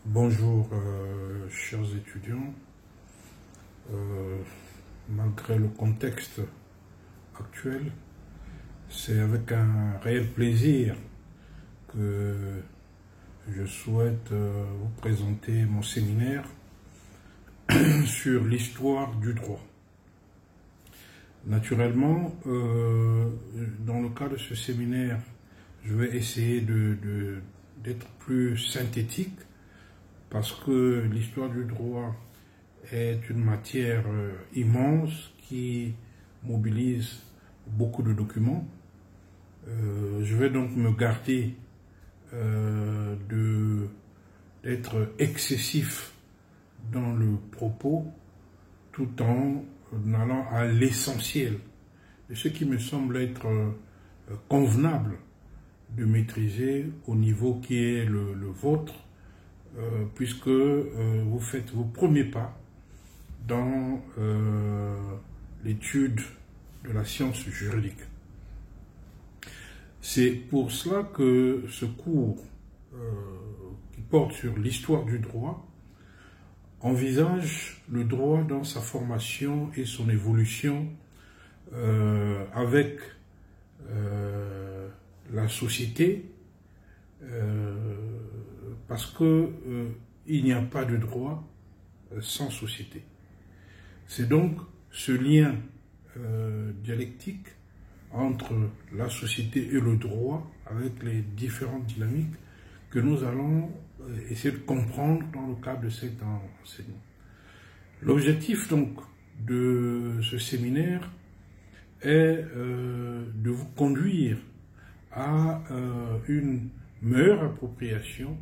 Bonjour, chers étudiants. Malgré le contexte actuel, c'est avec un réel plaisir que je souhaite vous présenter mon séminaire sur l'histoire du droit. Naturellement, dans le cadre de ce séminaire, je vais essayer d'être plus synthétique parce que l'histoire du droit est une matière immense qui mobilise beaucoup de documents. Je vais donc me garder d'être excessif dans le propos tout en allant à l'essentiel de ce qui me semble être convenable de maîtriser au niveau qui est le vôtre, puisque vous faites vos premiers pas dans l'étude de la science juridique. C'est pour cela que ce cours qui porte sur l'histoire du droit envisage le droit dans sa formation et son évolution avec la société, parce que il n'y a pas de droit sans société. C'est donc ce lien dialectique entre la société et le droit, avec les différentes dynamiques, que nous allons essayer de comprendre dans le cadre de cet enseignement. L'objectif donc de ce séminaire est de vous conduire à une meilleure appropriation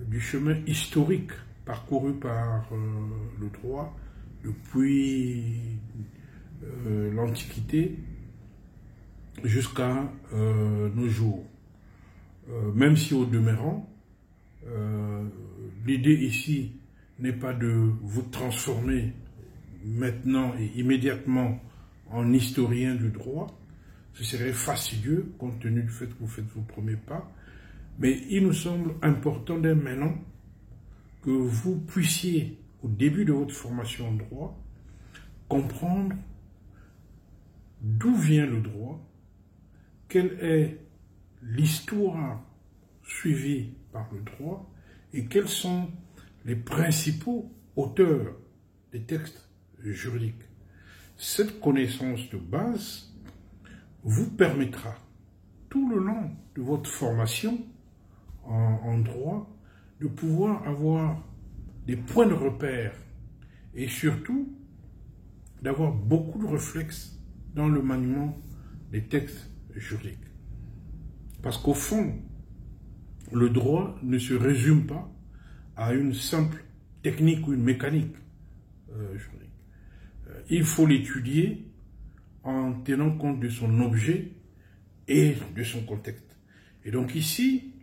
du chemin historique parcouru par le droit depuis l'Antiquité jusqu'à nos jours. Même si au demeurant, l'idée ici n'est pas de vous transformer maintenant et immédiatement en historien du droit. Ce serait fastidieux compte tenu du fait que vous faites vos premiers pas. Mais il nous semble important dès maintenant que vous puissiez, au début de votre formation en droit, comprendre d'où vient le droit, quelle est l'histoire suivie par le droit et quels sont les principaux auteurs des textes juridiques. Cette connaissance de base vous permettra tout le long de votre formation en droit de pouvoir avoir des points de repère et surtout d'avoir beaucoup de réflexes dans le maniement des textes juridiques. Parce qu'au fond, le droit ne se résume pas à une simple technique ou une mécanique juridique. Il faut l'étudier en tenant compte de son objet et de son contexte. Et donc ici,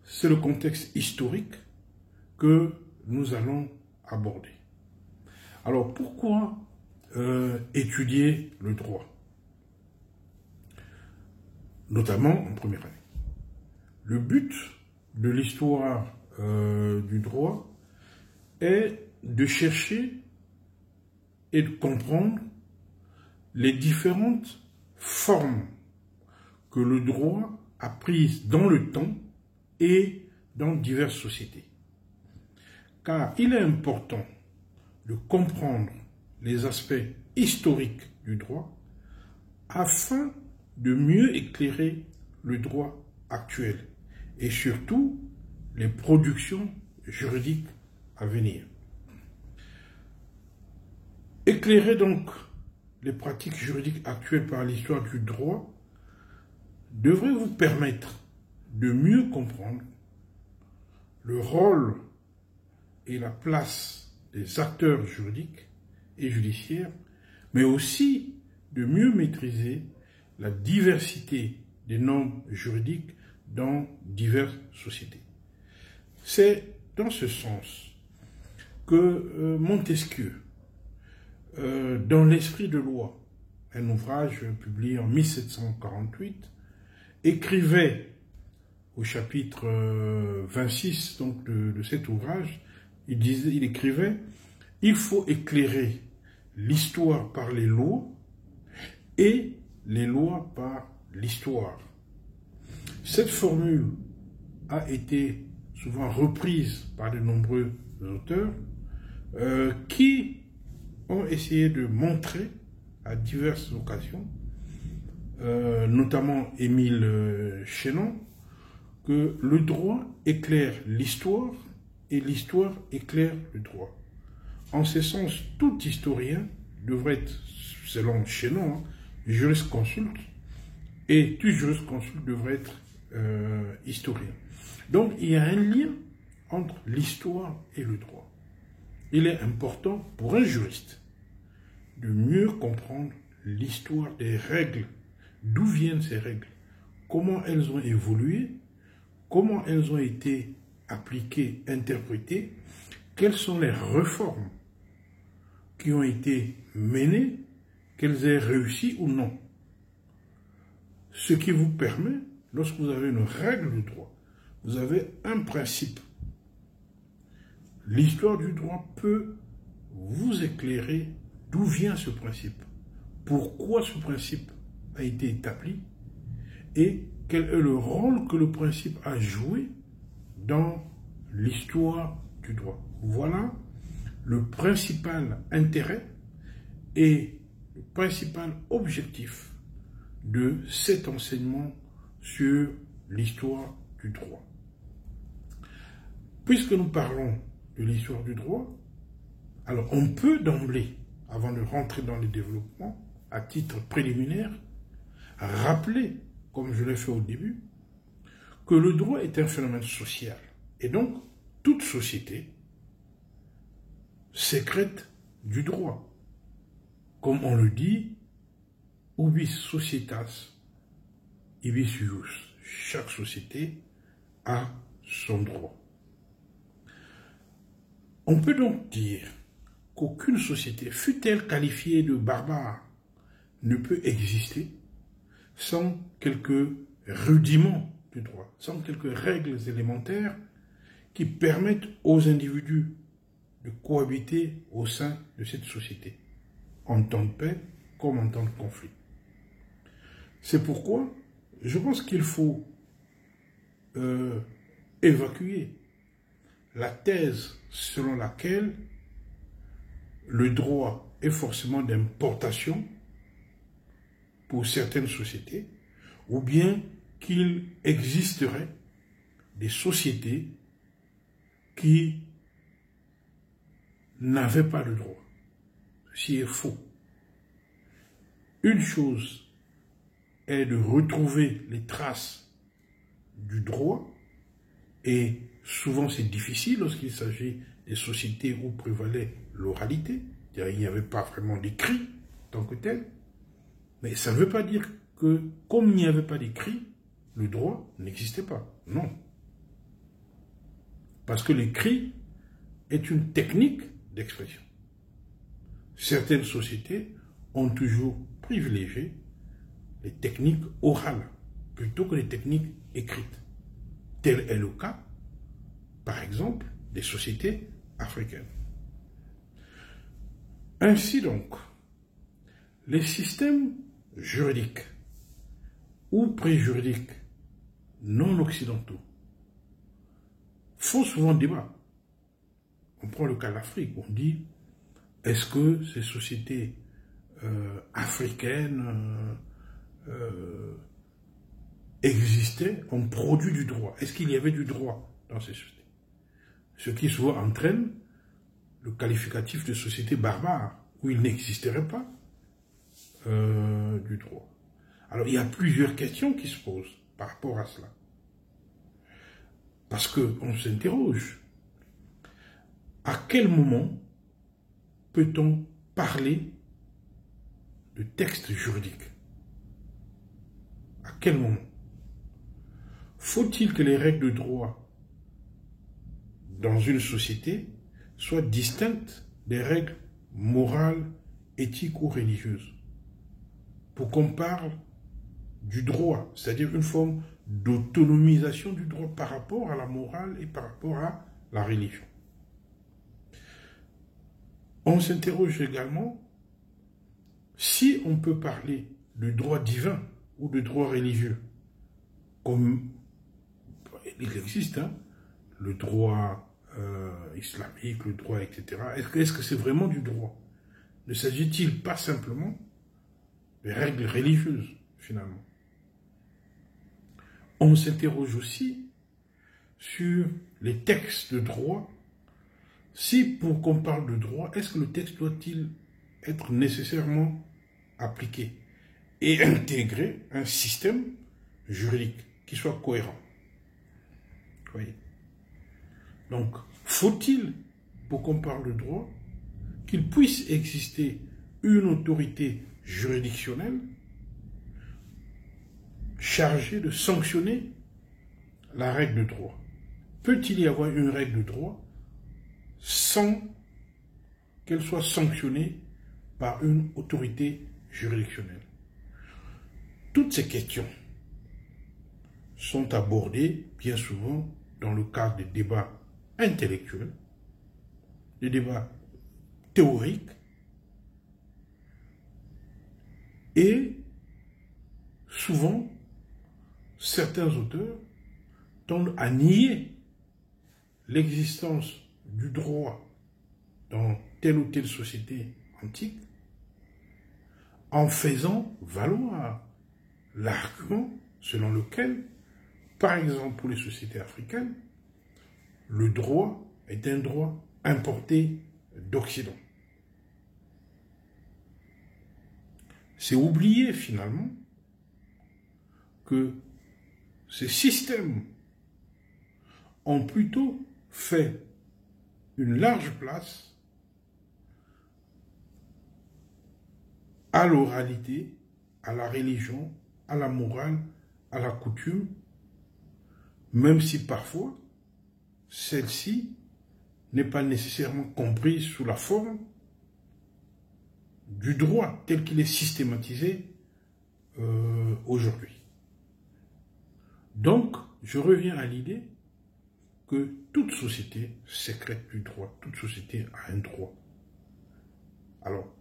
c'est le contexte historique que nous allons aborder. Alors pourquoi étudier le droit? Notamment en première année. Le but de l'histoire du droit est de chercher et de comprendre les différentes formes que le droit a prises dans le temps et dans diverses sociétés. Car il est important de comprendre les aspects historiques du droit afin de mieux éclairer le droit actuel et surtout les productions juridiques à venir. Éclairer donc les pratiques juridiques actuelles par l'histoire du droit devrait vous permettre de mieux comprendre le rôle et la place des acteurs juridiques et judiciaires, mais aussi de mieux maîtriser la diversité des normes juridiques dans diverses sociétés. C'est dans ce sens que Montesquieu, dans l'Esprit de loi, un ouvrage publié en 1748, écrivait au chapitre 26 donc, de cet ouvrage, il écrivait « Il faut éclairer l'histoire par les lois et les lois par l'histoire ». Cette formule a été souvent reprise par de nombreux auteurs qui ont essayé de montrer à diverses occasions, notamment Émile Chénon, que le droit éclaire l'histoire et l'histoire éclaire le droit. En ce sens, tout historien devrait être, selon Chénon, jurisconsulte, et tout jurisconsulte devrait être historien. Donc, il y a un lien entre l'histoire et le droit. Il est important pour un juriste de mieux comprendre l'histoire des règles, d'où viennent ces règles, comment elles ont évolué, comment elles ont été appliquées, interprétées, quelles sont les réformes qui ont été menées, qu'elles aient réussi ou non. Ce qui vous permet, lorsque vous avez une règle de droit, vous avez un principe. L'histoire du droit peut vous éclairer d'où vient ce principe, pourquoi ce principe a été établi et quel est le rôle que le principe a joué dans l'histoire du droit. Voilà le principal intérêt et le principal objectif de cet enseignement sur l'histoire du droit. Puisque nous parlons de l'histoire du droit, alors on peut d'emblée, avant de rentrer dans le développement, à titre préliminaire, rappeler, comme je l'ai fait au début, que le droit est un phénomène social. Et donc, toute société sécrète du droit. Comme on le dit, ubi societas, ibis ius. Chaque société a son droit. On peut donc dire qu'aucune société, fût-elle qualifiée de barbare, ne peut exister sans quelques rudiments du droit, sans quelques règles élémentaires qui permettent aux individus de cohabiter au sein de cette société, en temps de paix comme en temps de conflit. C'est pourquoi je pense qu'il faut évacuer la thèse selon laquelle le droit est forcément d'importation pour certaines sociétés, ou bien qu'il existerait des sociétés qui n'avaient pas de droit. Ceci est faux. Une chose est de retrouver les traces du droit, et souvent c'est difficile lorsqu'il s'agit des sociétés où prévalait l'oralité, c'est-à-dire il n'y avait pas vraiment d'écrit en tant que tel, mais ça ne veut pas dire que comme il n'y avait pas d'écrit, le droit n'existait pas. Non. Parce que l'écrit est une technique d'expression. Certaines sociétés ont toujours privilégié les techniques orales plutôt que les techniques écrites. Tel est le cas, par exemple, des sociétés africaines. Ainsi donc, les systèmes juridiques ou préjuridiques non occidentaux font souvent débat. On prend le cas de l'Afrique, on dit, est-ce que ces sociétés africaines existaient, ont produit du droit? Est-ce qu'il y avait du droit dans ces sociétés? Ce qui souvent entraîne le qualificatif de société barbare, où il n'existerait pas du droit. Alors il y a plusieurs questions qui se posent par rapport à cela. Parce qu'on s'interroge, à quel moment peut-on parler de texte juridique? À quel moment? Faut-il que les règles de droit dans une société soient distinctes des règles morales, éthiques ou religieuses pour qu'on parle du droit, c'est-à-dire une forme d'autonomisation du droit par rapport à la morale et par rapport à la religion. On s'interroge également si on peut parler de droit divin ou de droit religieux, comme il existe, hein, le droit islamique, le droit, etc. Est-ce que c'est vraiment du droit? Ne s'agit-il pas simplement des règles religieuses, finalement? On s'interroge aussi sur les textes de droit. Si, pour qu'on parle de droit, est-ce que le texte doit-il être nécessairement appliqué et intégrer un système juridique qui soit cohérent? Vous voyez? Donc, faut-il, pour qu'on parle de droit, qu'il puisse exister une autorité juridictionnelle chargée de sanctionner la règle de droit? Peut-il y avoir une règle de droit sans qu'elle soit sanctionnée par une autorité juridictionnelle? Toutes ces questions sont abordées bien souvent dans le cadre des débats intellectuels, des débats théoriques, et souvent certains auteurs tendent à nier l'existence du droit dans telle ou telle société antique en faisant valoir l'argument selon lequel, par exemple pour les sociétés africaines, le droit est un droit importé d'Occident. C'est oublier finalement que ces systèmes ont plutôt fait une large place à l'oralité, à la religion, à la morale, à la coutume, même si parfois celle-ci n'est pas nécessairement comprise sous la forme du droit tel qu'il est systématisé aujourd'hui. Donc, je reviens à l'idée que toute société sécrète du droit, toute société a un droit. Alors,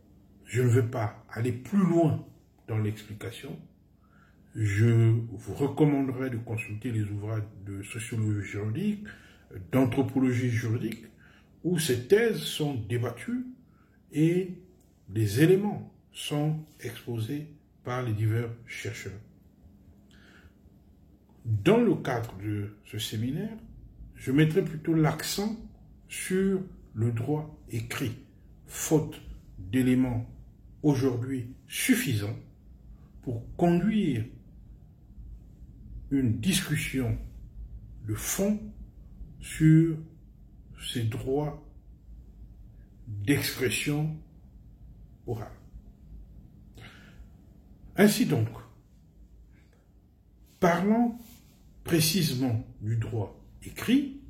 je ne vais pas aller plus loin dans l'explication. Je vous recommanderais de consulter les ouvrages de sociologie juridique, d'anthropologie juridique, où ces thèses sont débattues et des éléments sont exposés par les divers chercheurs. Dans le cadre de ce séminaire, je mettrai plutôt l'accent sur le droit écrit, faute d'éléments aujourd'hui suffisants pour conduire une discussion de fond sur ces droits d'expression orale. Ainsi donc, parlant précisément du droit écrit,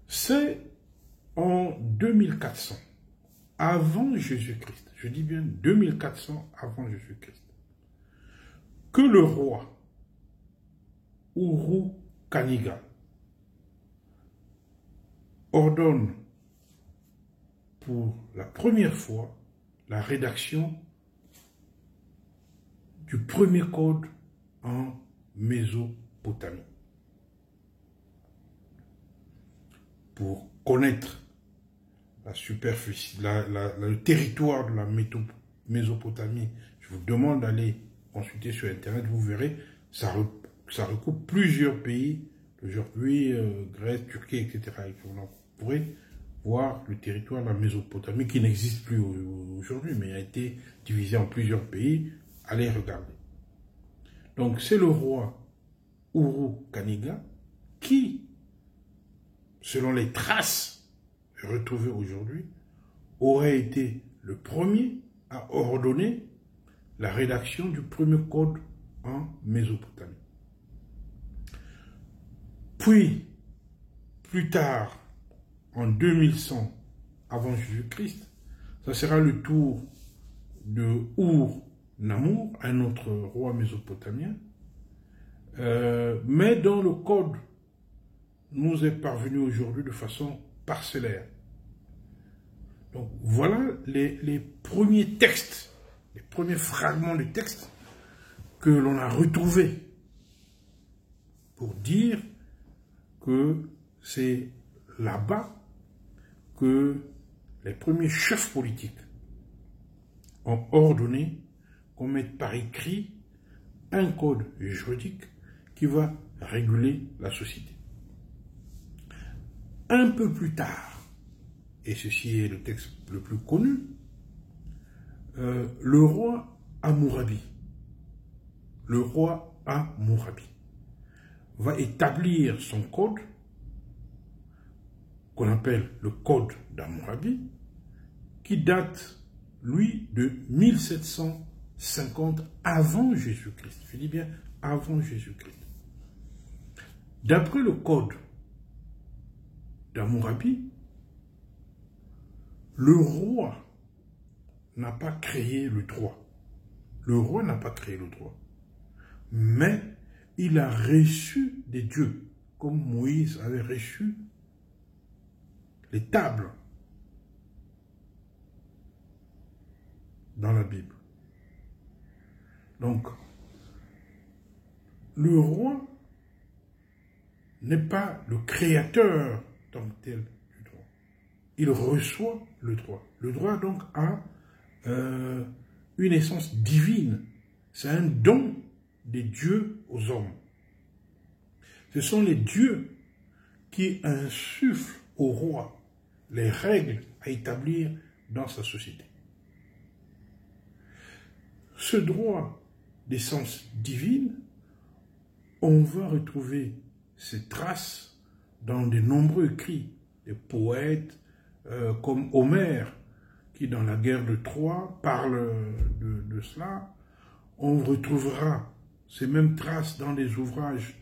c'est en 2400, avant Jésus-Christ, je dis bien 2400 avant Jésus-Christ, que le roi Uru Kaniga ordonne pour la première fois la rédaction du premier code en Mésopotamie. Pour connaître la superficie, le territoire de la Mésopotamie, je vous demande d'aller consulter sur Internet, vous verrez, ça recoupe plusieurs pays, aujourd'hui, Grèce, Turquie, etc. Vous pourrez voir le territoire de la Mésopotamie qui n'existe plus aujourd'hui, mais a été divisé en plusieurs pays. Allez regarder. Donc c'est le roi Uru Kaniga qui, selon les traces retrouvées aujourd'hui, aurait été le premier à ordonner la rédaction du premier code en Mésopotamie. Puis, plus tard, en 2100 avant Jésus-Christ, ça sera le tour de Ur-Namur, un autre roi mésopotamien, mais dont le code nous est parvenu aujourd'hui de façon parcellaire. Donc voilà les premiers textes, les premiers fragments de textes que l'on a retrouvés pour dire que c'est là-bas que les premiers chefs politiques ont ordonné qu'on mette par écrit un code juridique qui va réguler la société. Un peu plus tard, et ceci est le texte le plus connu, le roi Hammurabi, va établir son code, qu'on appelle le code d'Hammurabi, qui date, lui, de 1750 avant Jésus-Christ. Je dis bien avant Jésus-Christ. D'après le code d'Hammurabi, le roi n'a pas créé le droit. Le roi n'a pas créé le droit. Mais il a reçu des dieux, comme Moïse avait reçu les tables dans la Bible. Donc, le roi n'est pas le créateur tant que tel du droit. Il reçoit le droit. Le droit donc a une essence divine. C'est un don des dieux aux hommes. Ce sont les dieux qui insufflent au roi les règles à établir dans sa société. Ce droit d'essence divine, on va retrouver ses traces dans de nombreux écrits des poètes comme Homère, qui dans la guerre de Troie parle de cela. On retrouvera ces mêmes traces dans des ouvrages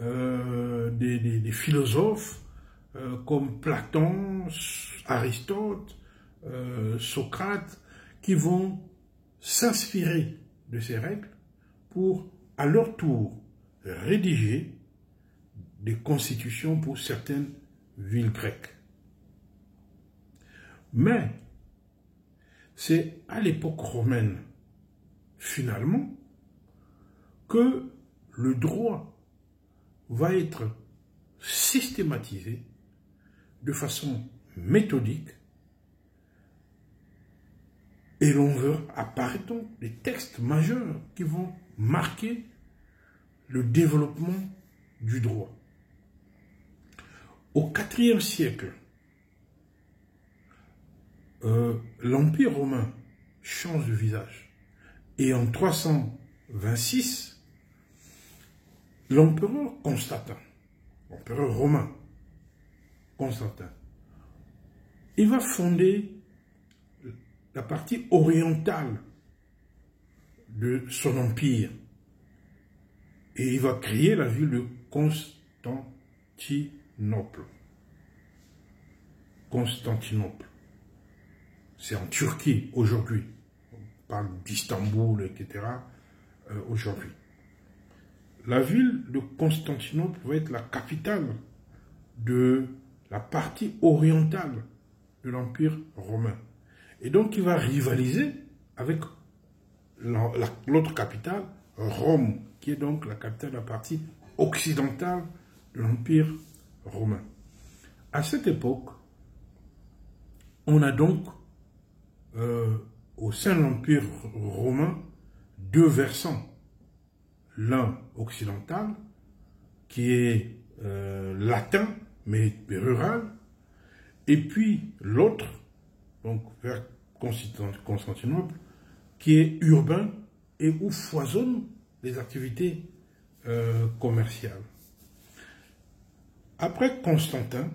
des philosophes comme Platon, Aristote, Socrate, qui vont s'inspirer de ces règles pour, à leur tour, rédiger des constitutions pour certaines villes grecques. Mais c'est à l'époque romaine, finalement, que le droit va être systématisé de façon méthodique et l'on verra apparaître donc des textes majeurs qui vont marquer le développement du droit. Au IVe siècle, l'Empire romain change de visage. Et en 326, l'empereur Constantin, l'empereur romain Constantin, il va fonder la partie orientale de son empire. Et il va créer la ville de Constantinople. Constantinople. C'est en Turquie aujourd'hui. On parle d'Istanbul, etc. Aujourd'hui. La ville de Constantinople va être la capitale de la partie orientale de l'Empire romain. Et donc il va rivaliser avec l'autre capitale, Rome, qui est donc la capitale de la partie occidentale de l'Empire romain. À cette époque, on a donc au sein de l'Empire romain deux versants. L'un occidental, qui est latin, mais rural, et puis l'autre, donc vers Constantinople, qui est urbain et où foisonnent les activités commerciales. Après Constantin,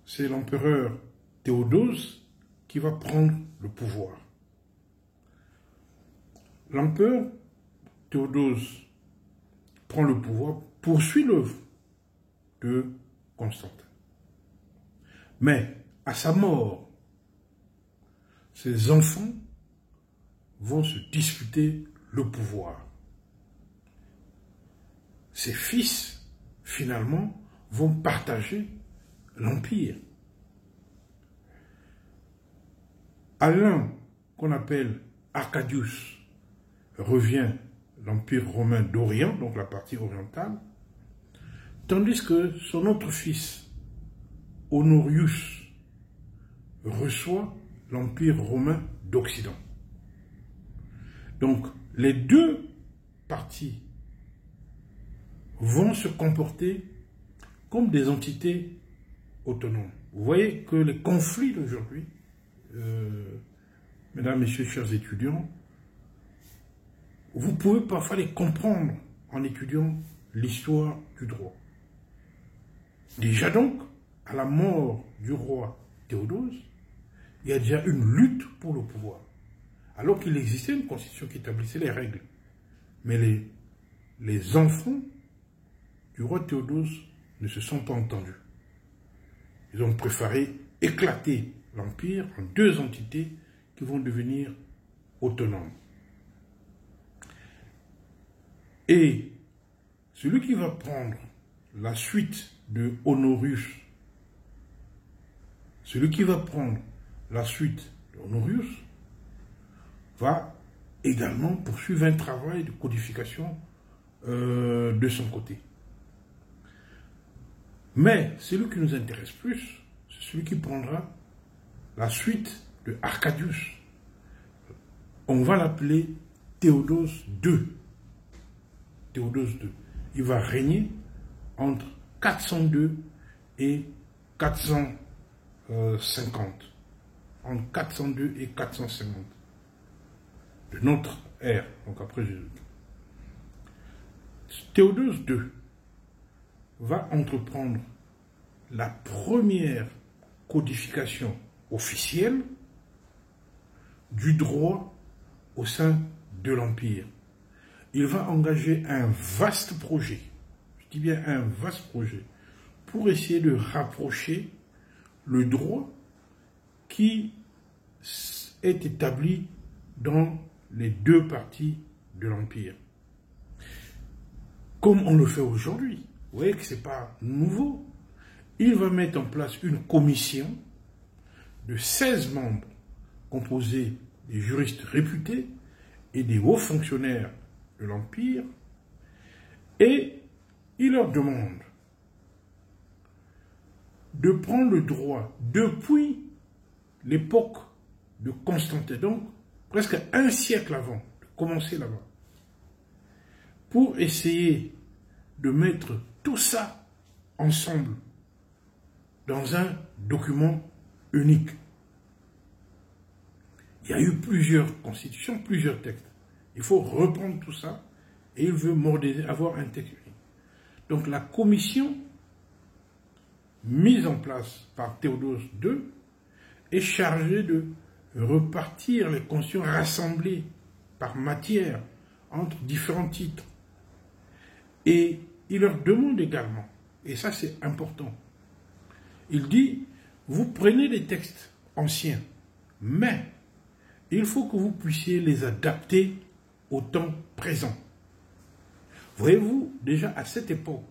c'est l'empereur Théodose qui va prendre le pouvoir. L'empereur Théodose prend le pouvoir, poursuit l'œuvre de Constantin. Mais à sa mort, ses enfants vont se disputer le pouvoir. ses fils, finalement, vont partager l'Empire. À l'un qu'on appelle Arcadius revient l'Empire romain d'Orient, donc la partie orientale, tandis que son autre fils, Honorius, reçoit l'Empire romain d'Occident. Donc, les deux parties vont se comporter comme des entités autonomes. Vous voyez que les conflits d'aujourd'hui, mesdames, messieurs, chers étudiants, vous pouvez parfois les comprendre en étudiant l'histoire du droit. Déjà donc, à la mort du roi Théodose, il y a déjà une lutte pour le pouvoir. Alors qu'il existait une constitution qui établissait les règles. Mais les enfants du roi Théodose ne se sont pas entendus. Ils ont préféré éclater l'Empire en deux entités qui vont devenir autonomes. Et celui qui va prendre la suite de Honorius, va également poursuivre un travail de codification de son côté. Mais celui qui nous intéresse plus, c'est celui qui prendra la suite de Arcadius. On va l'appeler Théodose II. Théodose II. Il va régner entre 402 et 450. Entre 402 et 450. De notre ère, donc après Jésus. Théodose II va entreprendre la première codification officielle du droit au sein de l'Empire. Il va engager un vaste projet, je dis bien un vaste projet, pour essayer de rapprocher le droit qui est établi dans les deux parties de l'Empire. Comme on le fait aujourd'hui. Vous voyez que ce n'est pas nouveau. Il va mettre en place une commission de 16 membres composés des juristes réputés et des hauts fonctionnaires de l'Empire, et il leur demande de prendre le droit depuis l'époque de Constantin, donc presque un siècle avant, de commencer là-bas, pour essayer de mettre tout ça ensemble dans un document unique. Il y a eu plusieurs constitutions, plusieurs textes. Il faut reprendre tout ça et il veut avoir un texte unique. Donc la commission mise en place par Théodose II est chargée de repartir les constitutions rassemblées par matière entre différents titres. Et il leur demande également, et ça c'est important, il dit, vous prenez des textes anciens, mais il faut que vous puissiez les adapter au temps présent. Voyez-vous, déjà à cette époque,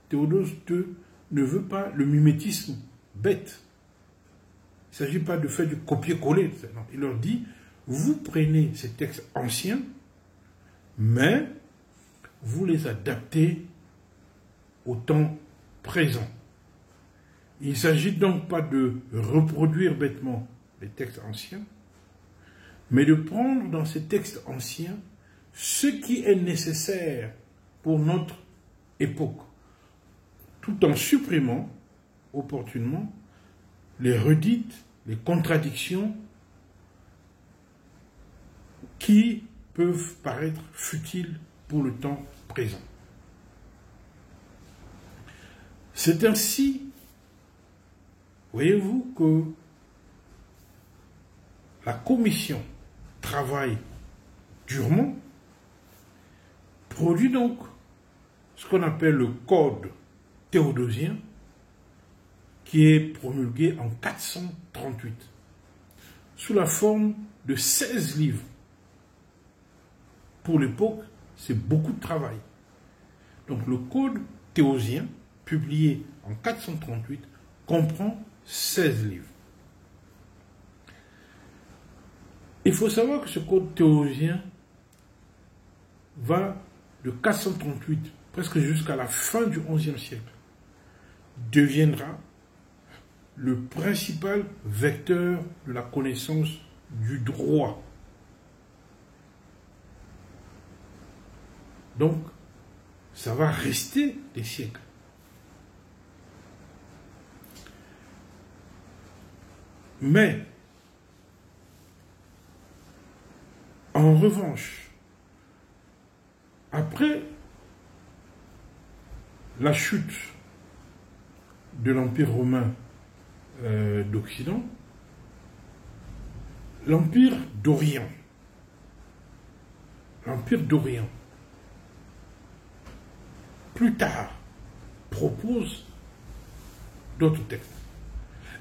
Théodose II ne veut pas le mimétisme bête. Il ne s'agit pas de faire du copier-coller. Il leur dit, vous prenez ces textes anciens, mais vous les adaptez au temps présent. Il ne s'agit donc pas de reproduire bêtement les textes anciens, mais de prendre dans ces textes anciens ce qui est nécessaire pour notre époque, tout en supprimant opportunément les redites, les contradictions qui peuvent paraître futiles pour le temps présent. C'est ainsi, voyez-vous, que la commission travaille durement, produit donc ce qu'on appelle le Code théodosien, qui est promulgué en 438, sous la forme de 16 livres. Pour l'époque, c'est beaucoup de travail. Donc le code théosien, publié en 438, comprend 16 livres. Il faut savoir que ce code théosien va de 438 presque jusqu'à la fin du XIe siècle, deviendra le principal vecteur de la connaissance du droit. Donc, ça va rester des siècles. Mais, en revanche, après la chute de l'Empire romain d'Occident, l'Empire d'Orient, plus tard, propose d'autres textes.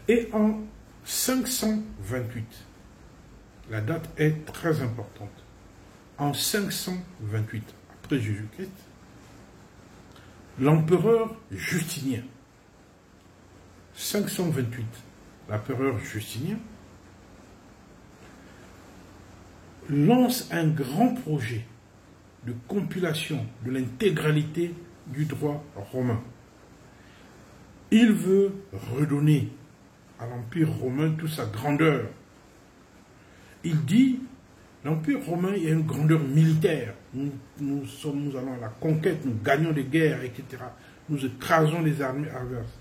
Et en 528, la date est très importante, en 528, après Jésus-Christ, l'empereur Justinien, 528, l'empereur Justinien, lance un grand projet de compilation de l'intégralité du droit romain. Il veut redonner à l'Empire romain toute sa grandeur. Il dit, l'Empire romain, il y a une grandeur militaire. Nous allons à la conquête, nous gagnons des guerres, etc. Nous écrasons les armées adverses.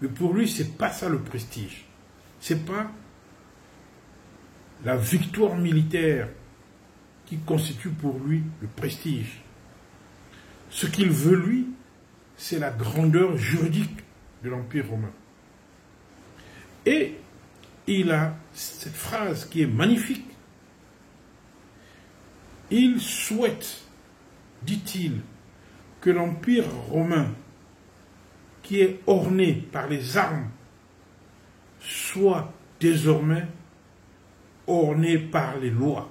Mais pour lui, ce n'est pas ça le prestige. Ce n'est pas la victoire militaire qui constitue pour lui le prestige. Ce qu'il veut, lui, c'est la grandeur juridique de l'Empire romain. Et il a cette phrase qui est magnifique. Il souhaite, dit-il, que l'Empire romain, qui est orné par les armes, soit désormais orné par les lois.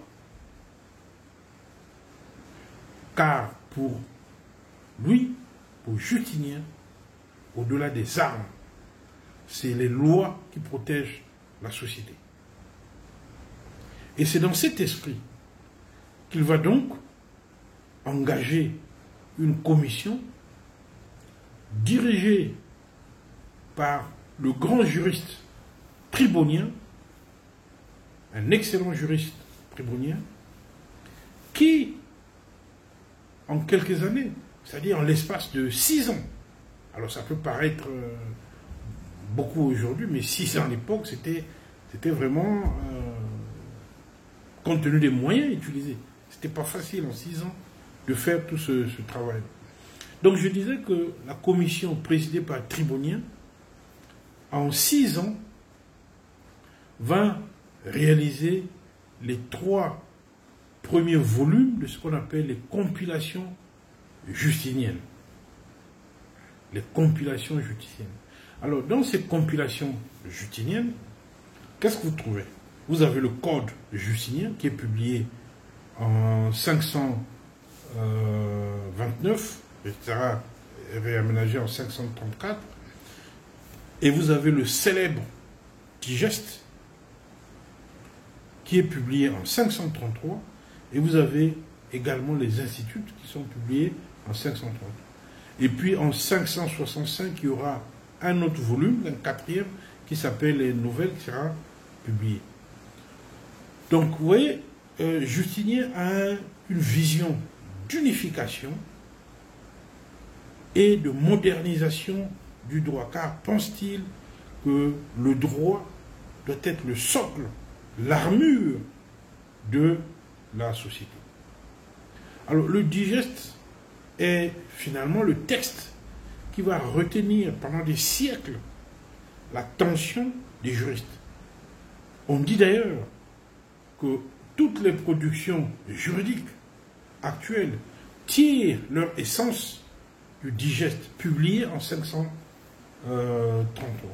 Car pour lui, pour Justinien, au-delà des armes, c'est les lois qui protègent la société. Et c'est dans cet esprit qu'il va donc engager une commission dirigée par le grand juriste tribonien, un excellent juriste tribonien, qui, en quelques années, c'est-à-dire en l'espace de 6 ans, alors ça peut paraître beaucoup aujourd'hui, mais 6 ans à l'époque, c'était vraiment, compte tenu des moyens utilisés, c'était pas facile en 6 ans de faire tout ce travail. Donc je disais que la commission présidée par Tribonien, en 6 ans, va réaliser les 3 premiers volumes de ce qu'on appelle les compilations justiniennes. Les compilations justiniennes. Alors, dans ces compilations justiniennes, qu'est-ce que vous trouvez? Vous avez le Code justinien qui est publié en 529, etc., réaménagé en 534, et vous avez le célèbre Digeste qui est publié en 533, et vous avez également les instituts qui sont publiés en 530. Et puis en 565, il y aura un autre volume, un 4e, qui s'appelle les Nouvelles, qui sera publié. Donc, vous voyez, Justinien a une vision d'unification et de modernisation du droit, car pense-t-il que le droit doit être le socle, l'armure de la société. Alors, le Digeste est finalement le texte qui va retenir pendant des siècles l'attention des juristes. On dit d'ailleurs que toutes les productions juridiques actuelles tirent leur essence du Digeste publié en 533.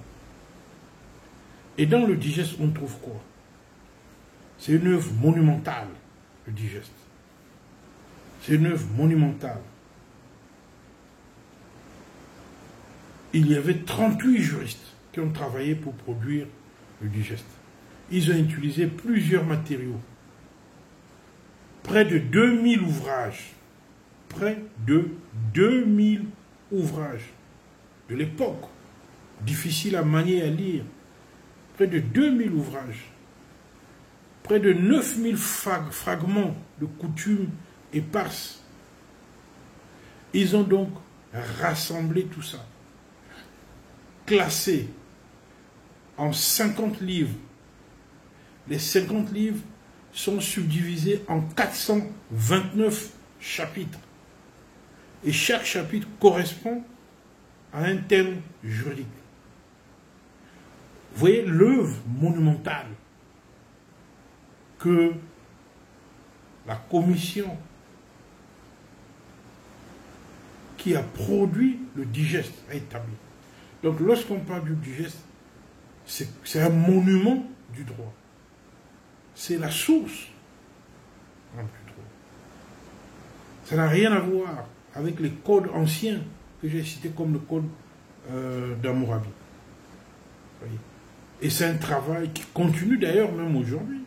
Et dans le Digeste, on trouve quoi? C'est une œuvre monumentale, le Digeste. C'est une œuvre monumentale. il y avait 38 juristes qui ont travaillé pour produire le digeste. Ils ont utilisé plusieurs matériaux. Près de 2000 ouvrages. Près de 2000 ouvrages de l'époque. Difficile à manier et à lire. Près de 2000 ouvrages. Près de 9000 fragments de coutumes éparses. Ils ont donc rassemblé tout ça. Classé en 50 livres. Les 50 livres sont subdivisés en 429 chapitres. Et chaque chapitre correspond à un thème juridique. Vous voyez l'œuvre monumentale que la commission qui a produit le digeste a établi. Donc lorsqu'on parle du digeste, c'est un monument du droit. C'est la source du droit. Ça n'a rien à voir avec les codes anciens que j'ai cités comme le code d'Hammurabi. Et c'est un travail qui continue d'ailleurs même aujourd'hui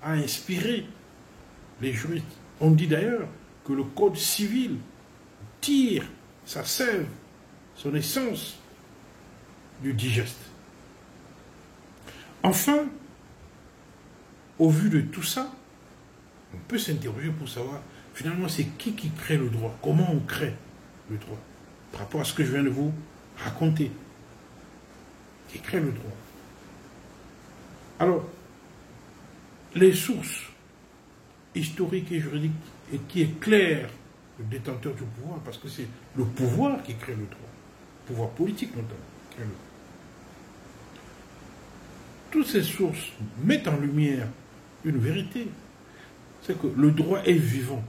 à inspirer les juristes. On dit d'ailleurs que le code civil tire sa sève, son essence du digeste. Enfin, au vu de tout ça, on peut s'interroger pour savoir finalement c'est qui crée le droit, comment on crée le droit, par rapport à ce que je viens de vous raconter. Qui crée le droit? Alors, les sources historiques et juridiques et qui éclairent le détenteur du pouvoir, parce que c'est le pouvoir qui crée le droit, le pouvoir politique notamment, qui crée le droit. Toutes ces sources mettent en lumière une vérité, c'est que le droit est vivant.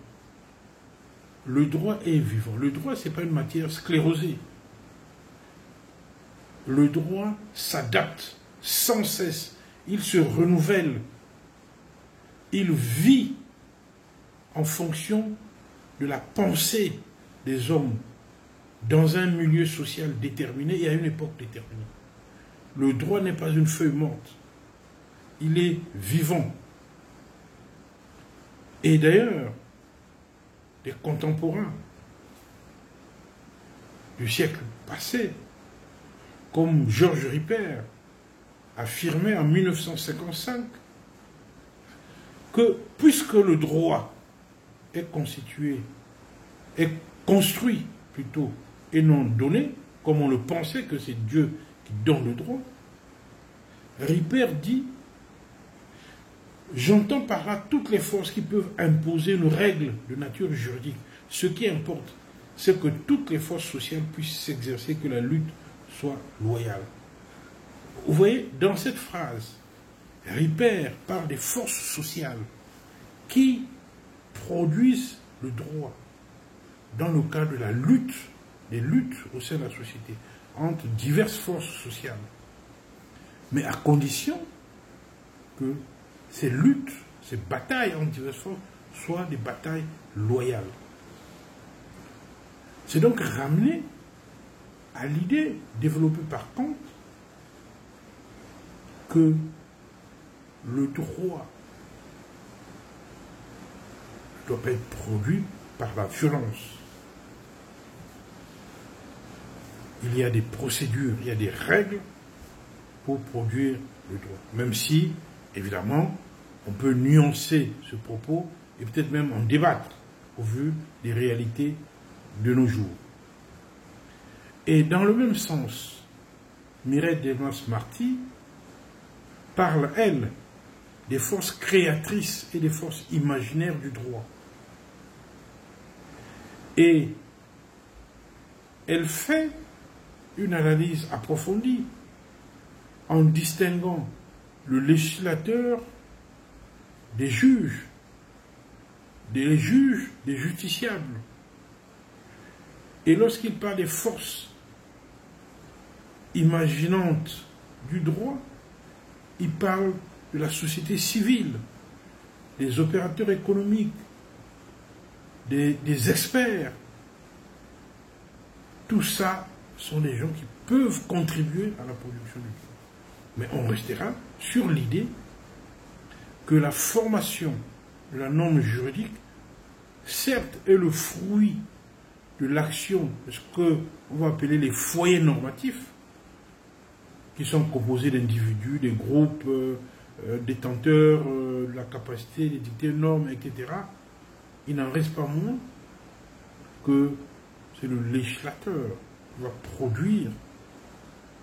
Le droit est vivant. Le droit, ce n'est pas une matière sclérosée. Le droit s'adapte sans cesse. Il se renouvelle. Il vit en fonction de la pensée des hommes dans un milieu social déterminé et à une époque déterminée. Le droit n'est pas une feuille morte. Il est vivant. Et d'ailleurs, des contemporains du siècle passé, comme Georges Ripert, affirmait en 1955 que puisque le droit est constitué, est construit plutôt, et non donné, comme on le pensait que c'est Dieu qui donne le droit, Ripert dit: j'entends par là toutes les forces qui peuvent imposer une règle de nature juridique. Ce qui importe, c'est que toutes les forces sociales puissent s'exercer, que la lutte soit loyale. Vous voyez, dans cette phrase, Ripert parle des forces sociales qui produisent le droit dans le cadre de la lutte, des luttes au sein de la société, entre diverses forces sociales. Mais à condition que ces luttes, ces batailles entre diverses forces soient des batailles loyales. C'est donc ramené à l'idée développée par Kant que le droit ne doit pas être produit par la violence. Il y a des procédures, il y a des règles pour produire le droit. Même si, évidemment, on peut nuancer ce propos et peut-être même en débattre au vu des réalités de nos jours. Et dans le même sens, Mireille Delmas-Marty parle, elle, des forces créatrices et des forces imaginaires du droit. Et elle fait une analyse approfondie en distinguant le législateur des juges, des justiciables. Et lorsqu'il parle des forces imaginantes du droit, il parle de la société civile, des opérateurs économiques, des experts. Tout ça sont des gens qui peuvent contribuer à la production du droit. Mais on restera sur l'idée que la formation de la norme juridique, certes, est le fruit de l'action de ce qu'on va appeler les foyers normatifs, qui sont composés d'individus, des groupes détenteurs de la capacité d'édicter une norme, etc. Il n'en reste pas moins que c'est le législateur qui va produire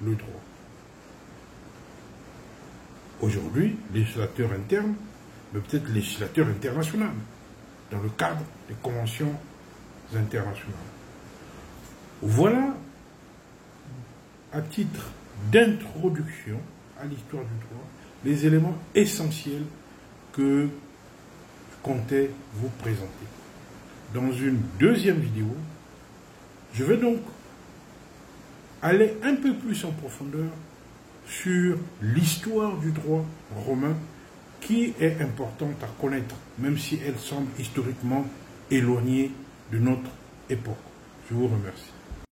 le droit. Aujourd'hui, législateur interne, mais peut-être législateur international, dans le cadre des conventions internationales. Voilà, à titre d'introduction à l'histoire du droit, les éléments essentiels que je comptais vous présenter. Dans une deuxième vidéo, je vais donc aller un peu plus en profondeur sur l'histoire du droit romain qui est importante à connaître, même si elle semble historiquement éloignée de notre époque. Je vous remercie.